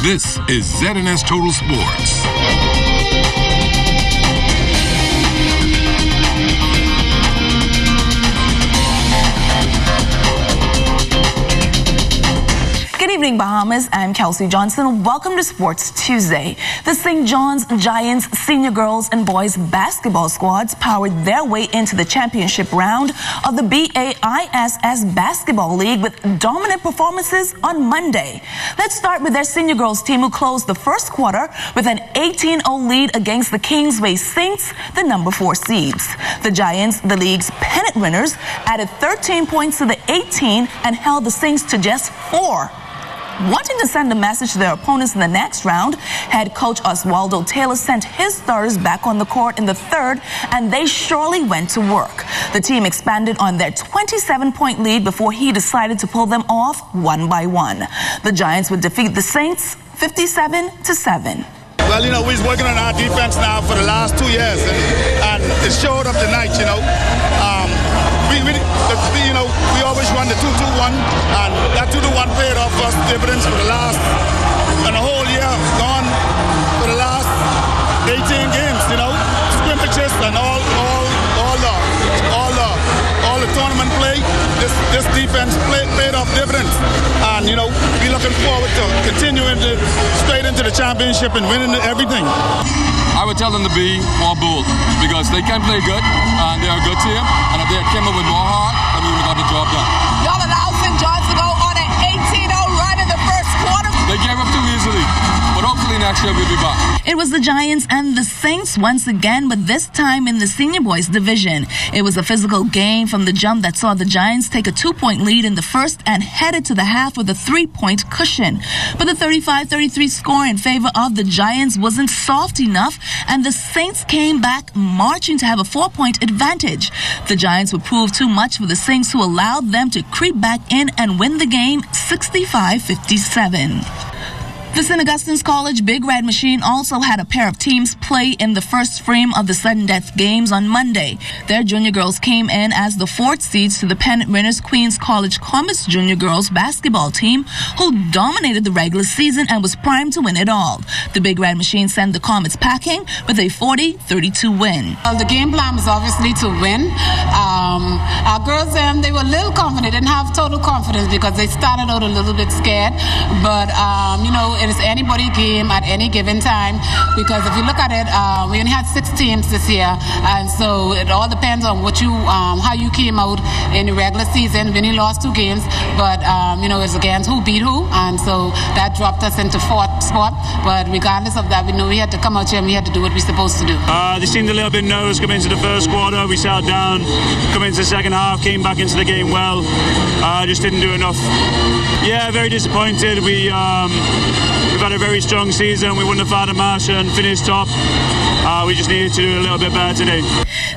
This is ZNS Total Sports. Good evening, Bahamas. I'm Kelsey Johnson. Welcome to Sports Tuesday. The St. John's Giants senior girls and boys basketball squads powered their way into the championship round of the BAISS Basketball League with dominant performances on Monday. Let's start with their senior girls team, who closed the first quarter with an 18-0 lead against the Kingsway Saints, the number 4 seeds. The Giants, the league's pennant winners, added 13 points to the 18 and held the Saints to just 4. Wanting to send a message to their opponents in the next round, head coach Oswaldo Taylor sent his starters back on the court in the third, and they surely went to work. The team expanded on their 27-point lead before he decided to pull them off one by one. The Giants would defeat the Saints 57-7. Well, you know, we're working on our defense now for the last 2 years, and it showed up tonight, you know. We always run the 2-2-1, and that 2-2-1 paid off us dividends for the last, and the whole year gone for the last 18 games, you know. Scrimmages and all the tournament play, this defense paid off dividends. And, you know, we're looking forward to continuing straight into the championship and winning everything. I would tell them to be more bold because they can play good and they're a good team. And if they came up with more heart, then we would have got the job done. Y'all allowed St. John's to go on an 18-0 run in the first quarter. They gave up too easily, but hopefully next year we'll be back. It was the Giants and the Saints once again, but this time in the senior boys division. It was a physical game from the jump that saw the Giants take a 2-point lead in the first and headed to the half with a 3-point cushion. But the 35-33 score in favor of the Giants wasn't soft enough, and the Saints came back marching to have a 4-point advantage. The Giants would prove too much for the Saints, who allowed them to creep back in and win the game 65-57. The St. Augustine's College Big Red Machine also had a pair of teams play in the first frame of the sudden death games on Monday. Their junior girls came in as the 4th seeds to the pennant winners Queens College Comets junior girls basketball team, who dominated the regular season and was primed to win it all. The Big Red Machine sent the Comets packing with a 40-32 win. The game plan was obviously to win. Our girls, they were a little confident, didn't have total confidence because they started out a little bit scared. But, you know, it is anybody's game at any given time, because if you look at it, we only had 6 teams this year, and so it all depends on what you, how you came out in the regular season. We only lost 2 games, but you know, it's against who beat who, and so that dropped us into 4th spot. But regardless of that, we knew we had to come out here and we had to do what we're supposed to do. They seemed a little bit nervous coming into the first quarter. We sat down, coming into the second half, came back into the game well. Just didn't do enough. Yeah, very disappointed. We've had a very strong season. We won the Father Marsh and finished top. We just needed to do a little bit better today.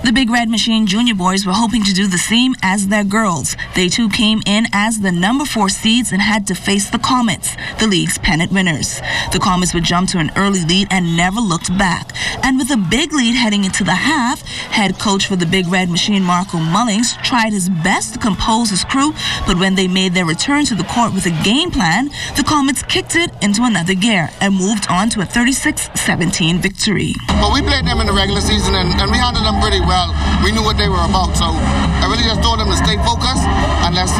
The Big Red Machine junior boys were hoping to do the same as their girls. They too came in as the number 4 seeds and had to face the Comets, the league's pennant winners. The Comets would jump to an early lead and never looked back. And with a big lead heading into the half, head coach for the Big Red Machine, Marco Mullings, tried his best to compose his crew, but when they made their return to the court with a game plan, the Comets kicked it into another gear and moved on to a 36-17 victory. But we played them in the regular season and we handled them pretty well. We knew what they were about, so I really just told them to stay focused and let's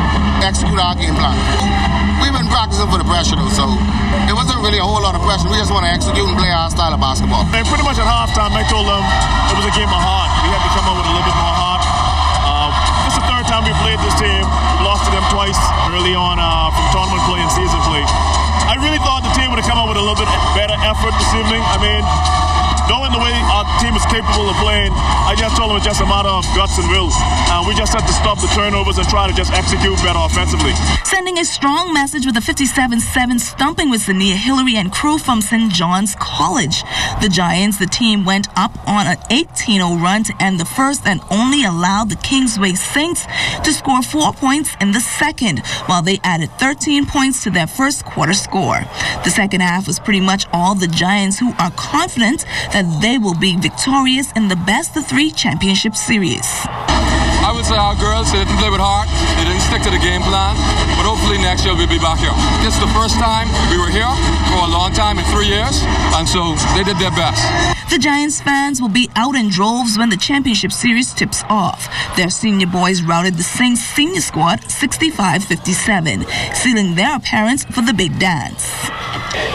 execute our game plan. We've been practicing for the pressure though, so it wasn't really a whole lot of pressure. We just want to execute and play our style of basketball. And pretty much at halftime, I told them it was a game of heart. We had to come up with a little bit more heart. This is the 3rd time we played this team. We lost to them twice early on from tournament play and season play. I really thought the team would have come up with a little bit better effort this evening. I mean, knowing the way our team is capable of playing, I just told them it's just a matter of guts and will. We just had to stop the turnovers and try to just execute better offensively. Sending a strong message with a 57-7 stumping with Zania Hillary and crew from St. John's College. The Giants, the team, went up on an 18-0 run to end the first and only allowed the Kingsway Saints to score 4 points in the second, while they added 13 points to their first quarter score. The second half was pretty much all the Giants, who are confident that they will be victorious in the best-of-3 championship series. I would say our girls, they didn't play with heart, they didn't stick to the game plan, but hopefully next year we'll be back here. This is the first time we were here for a long time in 3 years, and so they did their best. The Giants fans will be out in droves when the championship series tips off. Their senior boys routed the Saints senior squad 65-57, sealing their appearance for the big dance.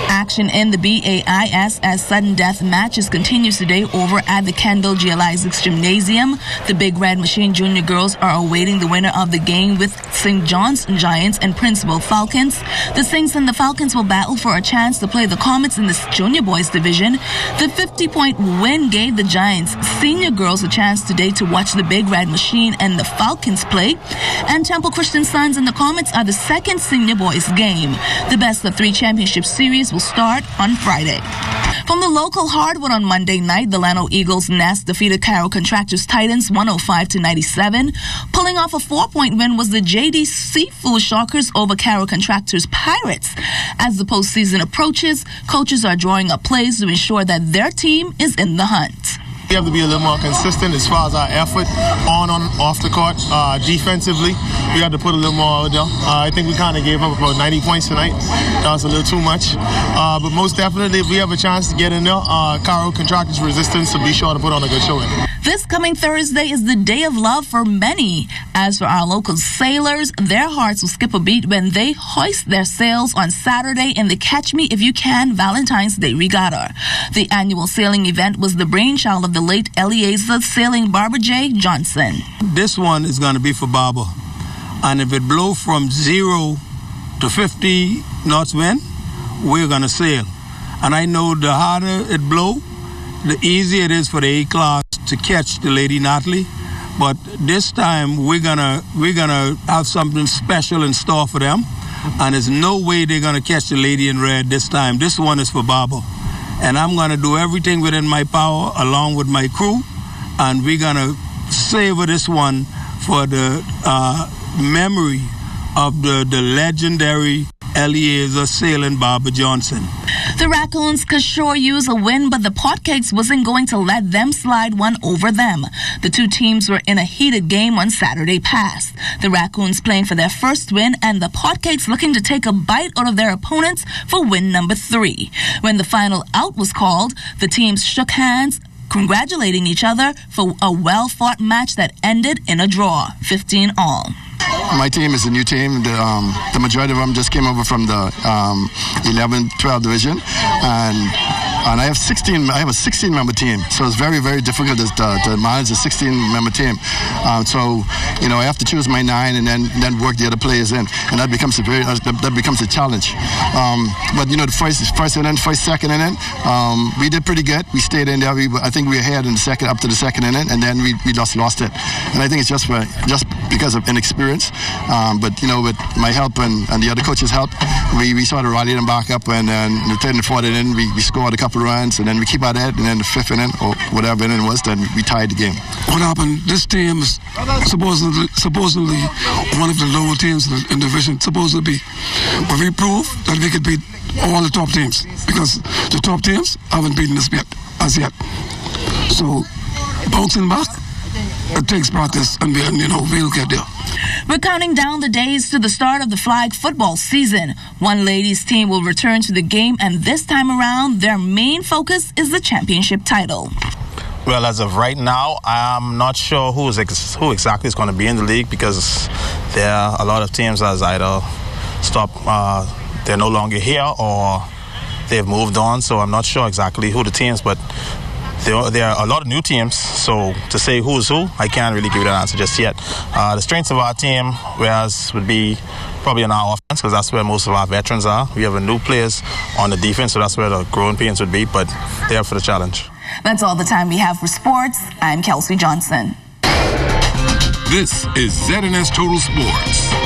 Action in the BAISS sudden death matches continues today over at the Kendall G. Isaacs Gymnasium. The Big Red Machine Junior girls are awaiting the winner of the game with St. John's Giants and Principal Falcons. The Saints and the Falcons will battle for a chance to play the Comets in the junior boys division. The 50-point win gave the Giants senior girls a chance today to watch the Big Red Machine and the Falcons play. And Temple Christian Sons and the Comets are the second senior boys game. The best of 3 championship series will start on Friday. From the local hardwood on Monday night, the Llano Eagles Nest defeated Carroll Contractors Titans 105-97. Pulling off a 4-point win was the JD Seafood Sharkers over Carroll Contractors Pirates. As the postseason approaches, coaches are drawing up plays to ensure that their team is in the hunt. We have to be a little more consistent as far as our effort on off the court. Defensively, we had to put a little more out there. I think we kind of gave up about 90 points tonight. That was a little too much. But most definitely, if we have a chance to get in there, Carroll Contractors Resistance, to be sure to put on a good showing. This coming Thursday is the day of love for many. As for our local sailors, their hearts will skip a beat when they hoist their sails on Saturday in the Catch Me If You Can Valentine's Day Regatta. The annual sailing event was the brainchild of the late Eliezer Sailing Barbara J. Johnson. This one is going to be for Barbara. And if it blows from 0 to 50 knots wind, we're going to sail. And I know the harder it blow, the easier it is for the A class to catch the Lady Natalie. But this time we're gonna have something special in store for them, and there's no way they're gonna catch the Lady in Red this time. This one is for Barbara, and I'm gonna do everything within my power along with my crew, and we're gonna savor this one for the memory of the legendary Eliezer Sailing Barbara Johnson. The Raccoons could sure use a win, but the Potcakes wasn't going to let them slide one over them. The two teams were in a heated game on Saturday past. The Raccoons playing for their first win, and the Potcakes looking to take a bite out of their opponents for win number 3. When the final out was called, the teams shook hands, congratulating each other for a well-fought match that ended in a draw, 15-all. My team is a new team. The majority of them just came over from the 11-12 division, and I have a 16-member team, so it's very, very difficult to manage a 16-member team. So, I have to choose my 9 and then work the other players in, and that becomes a challenge. But the first inning, second inning, we did pretty good. We stayed in there. I think we were ahead in the second, up to the second inning, and then we just lost it. And I think it's just because of inexperience. But with my help and the other coaches' help, we sort of rallied them back up, and then in the third and fourth inning we scored a couple of runs, and then we keep at it, and then the fifth inning or whatever inning was, then we tied the game. What happened? This team is supposedly one of the lower teams in the division, supposedly, but we proved that we could beat all the top teams, because the top teams haven't beaten us yet, as yet. So bouncing back, it takes practice, and we'll get there. We're counting down the days to the start of the flag football season. One ladies team will return to the game, and this time around, their main focus is the championship title. Well, as of right now, I'm not sure who exactly is going to be in the league, because there are a lot of teams that either they're no longer here, or they've moved on. So I'm not sure exactly who the teams, but there are a lot of new teams, so to say who's who, I can't really give you that answer just yet. The strengths of our team, would be probably in our offense, because that's where most of our veterans are. We have new players on the defense, so that's where the growing pains would be, but they're up for the challenge. That's all the time we have for sports. I'm Kelsey Johnson. This is ZNS Total Sports.